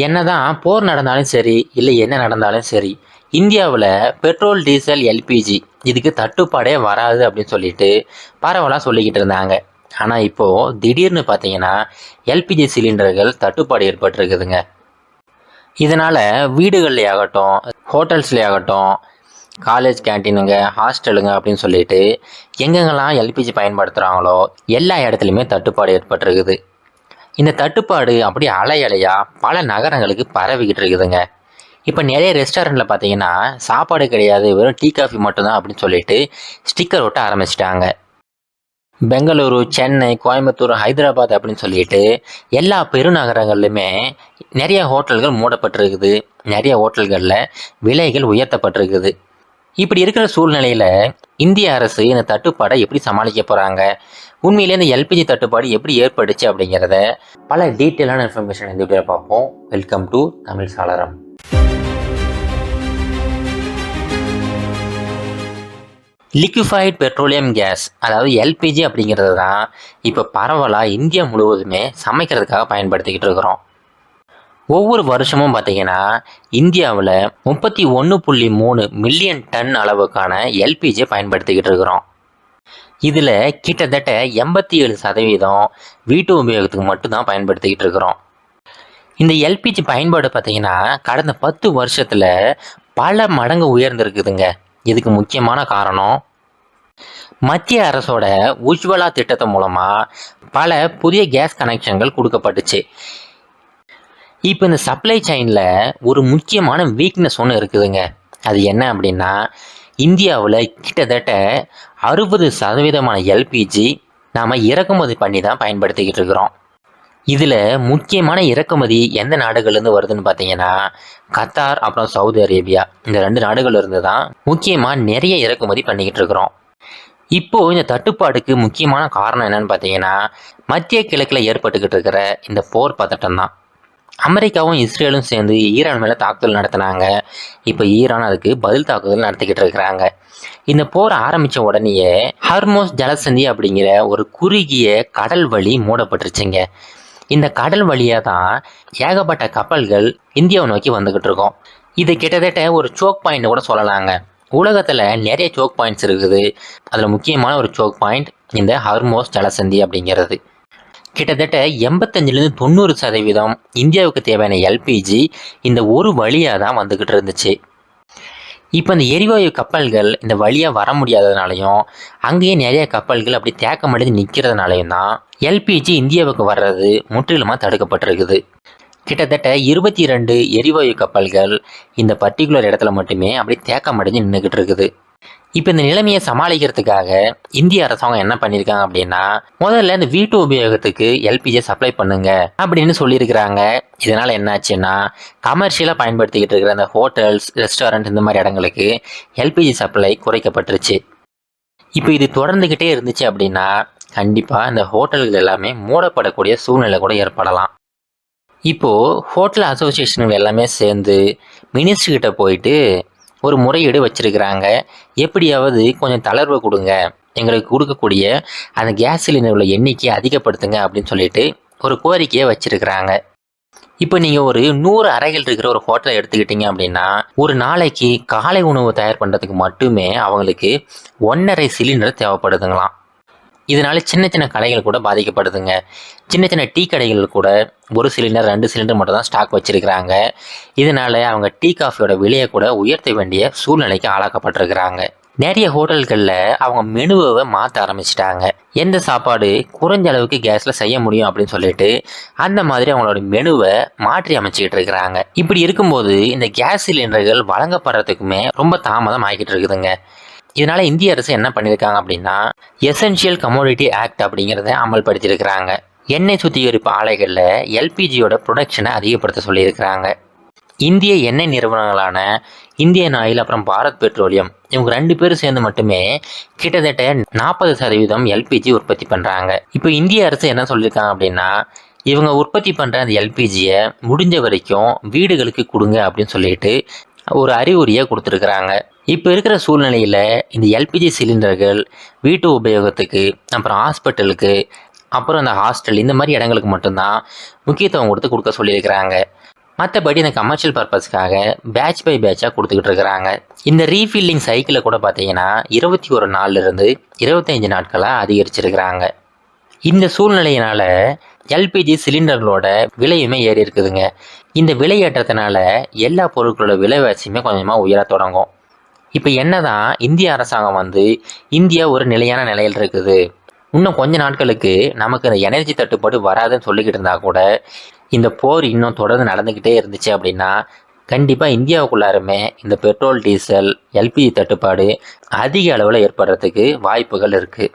என்னதான் போர் நடந்தாலும் சரி, இல்லை என்ன நடந்தாலும் சரி, இந்தியாவில் பெட்ரோல், டீசல், எல்பிஜி இதுக்கு தட்டுப்பாடே வராது அப்படின்னு சொல்லிட்டு பரவலாக சொல்லிக்கிட்டு இருந்தாங்க. ஆனால் இப்போது திடீர்னு பார்த்தீங்கன்னா எல்பிஜி சிலிண்டர்கள் தட்டுப்பாடு ஏற்பட்டிருக்குதுங்க. இதனால் வீடுகள்லே ஆகட்டும், ஹோட்டல்ஸ்லே ஆகட்டும், காலேஜ் கேன்டீனுங்க, ஹாஸ்டலுங்க அப்படின்னு சொல்லிட்டு எங்கெங்கெல்லாம் எல்பிஜி பயன்படுத்துகிறாங்களோ எல்லா இடத்துலையுமே தட்டுப்பாடு ஏற்பட்டிருக்குது. இந்த தட்டுப்பாடு அப்படியே அலை அலையா பல நகரங்களுக்கு பரவிக்கிட்டு இருக்குதுங்க. இப்போ நிறைய ரெஸ்டாரண்ட்டில் பார்த்தீங்கன்னா சாப்பாடு கிடையாது, வெறும் டீ காஃபி மட்டும்தான் அப்படின்னு சொல்லிட்டு ஸ்டிக்கர் ஒட்ட ஆரம்பிச்சிட்டாங்க. பெங்களூரு, சென்னை, கோயம்புத்தூர், ஹைதராபாத் அப்படின்னு சொல்லிட்டு எல்லா பெருநகரங்கள்லையுமே நிறைய ஹோட்டல்கள் மூடப்பட்டிருக்குது. நிறைய ஹோட்டல்களில் விலைகள் உயர்த்தப்பட்டிருக்குது. இப்படி இருக்கிற சூழ்நிலையில் இந்திய அரசு இந்த தட்டுப்பாடை எப்படி சமாளிக்க போகிறாங்க, உண்மையிலே இந்த எல்பிஜி தட்டுப்பாடு எப்படி ஏற்பட்டுச்சு அப்படிங்கிறத பல டீட்டெயிலான இன்ஃபர்மேஷன் இந்த வீடியோவில் பார்ப்போம். வெல்கம் டு தமிழ் சாளரம். லிக்விஃபைட் பெட்ரோலியம் கேஸ், அதாவது எல்பிஜி அப்படிங்கிறது தான் இப்போ பரவலாக இந்தியா முழுவதுமே சமைக்கிறதுக்காக பயன்படுத்திக்கிட்டு இருக்கிறோம். ஒவ்வொரு வருஷமும் பார்த்தீங்கன்னா இந்தியாவில் 31.3 மில்லியன் டன் அளவுக்கான எல்பிஜியை பயன்படுத்திக்கிட்டு இருக்கிறோம். இதில் கிட்டத்தட்ட 87% வீட்டு உபயோகத்துக்கு மட்டும்தான் பயன்படுத்திக்கிட்டு இருக்கிறோம். இந்த எல்பிஜி பயன்பாடு பார்த்தீங்கன்னா கடந்த 10 வருஷத்தில் பல மடங்கு உயர்ந்திருக்குதுங்க. இதுக்கு முக்கியமான காரணம் மத்திய அரசோட உஜ்வலா திட்டத்து மூலமாக பல புதிய கேஸ் கனெக்ஷன்கள் கொடுக்கப்பட்டுச்சு. இப்போ இந்த சப்ளை செயினில் ஒரு முக்கியமான வீக்னஸ் ஒன்று இருக்குதுங்க. அது என்ன அப்படின்னா, இந்தியாவில் கிட்டத்தட்ட 60% எல்பிஜி நாம் இறக்குமதி பண்ணி தான் பயன்படுத்திக்கிட்டு இருக்கிறோம். இதில் முக்கியமான இறக்குமதி எந்த நாடுகள்லேருந்து வருதுன்னு பார்த்தீங்கன்னா கத்தார், அப்புறம் சவுதி அரேபியா, இந்த 2 நாடுகள்லேருந்து தான் முக்கியமாக நிறைய இறக்குமதி பண்ணிக்கிட்டு இருக்கிறோம். இப்போது இந்த தட்டுப்பாடுக்கு முக்கியமான காரணம் என்னன்னு பார்த்தீங்கன்னா மத்திய கிழக்கில் ஏற்பட்டுக்கிட்டு இருக்கிற இந்த போர் பதட்டம் தான். அமெரிக்காவும் இஸ்ரேலும் சேர்ந்து ஈரான் மேலே தாக்குதல் நடத்தினாங்க. இப்போ ஈரான் அதுக்கு பதில் தாக்குதல் நடத்திக்கிட்டு இருக்கிறாங்க. இந்த போர் ஆரம்பித்த உடனேயே ஹர்மோஸ் ஜலசந்தி அப்படிங்கிற ஒரு குறுகிய கடல் வழி மூடப்பட்டுருச்சுங்க. இந்த கடல் வழியாக தான் ஏகப்பட்ட கப்பல்கள் இந்தியாவை நோக்கி வந்துக்கிட்டு இருக்கோம். இது கிட்டத்தட்ட ஒரு சோக் பாயிண்ட் கூட சொல்லலாங்க. உலகத்தில் நிறைய சோக் பாயிண்ட்ஸ் இருக்குது. அதில் முக்கியமான ஒரு சோக் பாயிண்ட் இந்த ஹர்மோஸ் ஜலசந்தி அப்படிங்கிறது. கிட்டத்தட்ட 85-90% இந்தியாவுக்கு தேவையான எல்பிஜி இந்த ஒரு வழியாக தான் வந்துக்கிட்டு இருந்துச்சு. இப்போ இந்த எரிவாயு கப்பல்கள் இந்த வழியாக வர முடியாததுனாலையும் அங்கேயே நிறைய கப்பல்கள் அப்படி தேக்கமடைந்து நிற்கிறதுனாலையும் தான் எல்பிஜி இந்தியாவுக்கு வர்றது முற்றிலுமாக தடுக்கப்பட்டிருக்குது. கிட்டத்தட்ட 22 எரிவாயு கப்பல்கள் இந்த பர்டிகுலர் இடத்துல மட்டுமே அப்படி தேக்கமடைஞ்சு நின்றுக்கிட்டு இருக்குது. இப்போ இந்த நிலைமையை சமாளிக்கிறதுக்காக இந்திய அரசாங்கம் என்ன பண்ணியிருக்காங்க அப்படின்னா, முதல்ல இந்த வீட்டு உபயோகத்துக்கு எல்பிஜியை சப்ளை பண்ணுங்க அப்படின்னு சொல்லியிருக்கிறாங்க. இதனால் என்னாச்சுன்னா கமர்ஷியலாக பயன்படுத்திக்கிட்டு இருக்கிற அந்த ஹோட்டல்ஸ், ரெஸ்டாரண்ட் இந்த மாதிரி இடங்களுக்கு எல்பிஜி சப்ளை குறைக்கப்பட்டுருச்சு. இப்போ இது தொடர்ந்துக்கிட்டே இருந்துச்சு அப்படின்னா கண்டிப்பாக இந்த ஹோட்டல்கள் எல்லாமே மூடப்படக்கூடிய சூழ்நிலை கூட ஏற்படலாம். இப்போது ஹோட்டல் அசோசியேஷன்கள் எல்லாமே சேர்ந்து மினிஸ்ட்ரிகிட்ட போயிட்டு ஒரு முறையீடு வச்சுருக்கிறாங்க. எப்படியாவது கொஞ்சம் தளர்வு கொடுங்க, எங்களுக்கு கொடுக்கக்கூடிய அந்த கேஸ் சிலிண்டரோட எண்ணிக்கையை அதிகப்படுத்துங்க அப்படின்னு சொல்லிட்டு ஒரு கோரிக்கையை வச்சுருக்கிறாங்க. இப்போ நீங்கள் ஒரு 100 அறைகள் இருக்கிற ஒரு ஹோட்டலை எடுத்துக்கிட்டிங்க அப்படின்னா ஒரு நாளைக்கு காலை உணவு தயார் பண்ணுறதுக்கு மட்டுமே அவங்களுக்கு 1.5 சிலிண்டர் தேவைப்படுதுங்களாம். இதனால சின்ன சின்ன கடைகள் கூட பாதிக்கப்படுதுங்க. சின்ன சின்ன டீ கடைகள் கூட 1 சிலிண்டர் 2 சிலிண்டர் மட்டும் தான் ஸ்டாக் வச்சுருக்கிறாங்க. இதனால் அவங்க டீ காஃபியோட விலையை கூட உயர்த்த வேண்டிய சூழ்நிலைக்கு ஆளாக்கப்பட்டிருக்கிறாங்க. நிறைய ஹோட்டல்களில் அவங்க மெனுவை மாற்ற ஆரம்பிச்சிட்டாங்க. எந்த சாப்பாடு குறைஞ்ச அளவுக்கு கேஸில் செய்ய முடியும் அப்படின்னு சொல்லிட்டு அந்த மாதிரி அவங்களோட மெனுவை மாற்றி அமைச்சிக்கிட்டு இருக்கிறாங்க. இப்படி இருக்கும்போது இந்த கேஸ் சிலிண்டர்கள் வழங்கப்படுறதுக்குமே ரொம்ப தாமதம் ஆகிக்கிட்டு இருக்குதுங்க. இதனால் இந்திய அரசு என்ன பண்ணியிருக்காங்க அப்படின்னா எசென்ஷியல் கமோடிட்டி ஆக்ட் அப்படிங்கிறத அமல்படுத்தியிருக்கிறாங்க. எண்ணெய் சுத்திகரிப்பு ஆலைகளில் எல்பிஜியோட ப்ரொடக்ஷனை அதிகப்படுத்த சொல்லியிருக்கிறாங்க. இந்திய எண்ணெய் நிறுவனங்களான இந்தியன் ஆயில், அப்புறம் பாரத் பெட்ரோலியம், இவங்க 2 பேரும் சேர்ந்து மட்டுமே கிட்டத்தட்ட 40% எல்பிஜி உற்பத்தி பண்ணுறாங்க. இப்போ இந்திய அரசு என்ன சொல்லியிருக்காங்க அப்படின்னா இவங்க உற்பத்தி பண்ணுற அந்த எல்பிஜியை முடிஞ்ச வரைக்கும் வீடுகளுக்கு கொடுங்க அப்படின்னு சொல்லிட்டு ஒரு அறிவுரையை கொடுத்துருக்குறாங்க. இப்போ இருக்கிற சூழ்நிலையில் இந்த எல்பிஜி சிலிண்டர்கள் வீட்டு உபயோகத்துக்கு, அப்புறம் ஹாஸ்பிட்டலுக்கு, அப்புறம் அந்த ஹாஸ்டல் இந்த மாதிரி இடங்களுக்கு மட்டும்தான் முக்கியத்துவம் கொடுக்க சொல்லியிருக்கிறாங்க. மற்றபடி இந்த கமர்ஷியல் பர்பஸ்க்காக பேட்ச் பை பேட்சாக கொடுத்துக்கிட்டு இருக்கிறாங்க. இந்த ரீஃபில்லிங் சைக்கிளை கூட பார்த்தீங்கன்னா 21 நாள்லேருந்து 25 நாட்களாக அதிகரிச்சிருக்கிறாங்க. இந்த சூழ்நிலையினால எல்பிஜி சிலிண்டர்களோட விலையுமே ஏறி இருக்குதுங்க. இந்த விலை ஏற்றத்தினால எல்லா பொருட்களோட விலைவாசியுமே கொஞ்சமாக உயர தொடங்கும். இப்போ என்னதான் இந்திய அரசாங்கம் இந்தியா ஒரு நிலையான நிலையில் இருக்குது, இன்னும் கொஞ்ச நாட்களுக்கு நமக்கு இந்த எனர்ஜி தட்டுப்பாடு வராதுன்னு சொல்லிக்கிட்டு இருந்தா கூட, இந்த போர் இன்னும் தொடர்ந்து நடந்துக்கிட்டே இருந்துச்சு அப்படின்னா கண்டிப்பாக இந்தியாவுக்குள்ளாருமே இந்த பெட்ரோல், டீசல், எல்பிஜி தட்டுப்பாடு அதிக அளவில் ஏற்படுறதுக்கு வாய்ப்புகள் இருக்குது.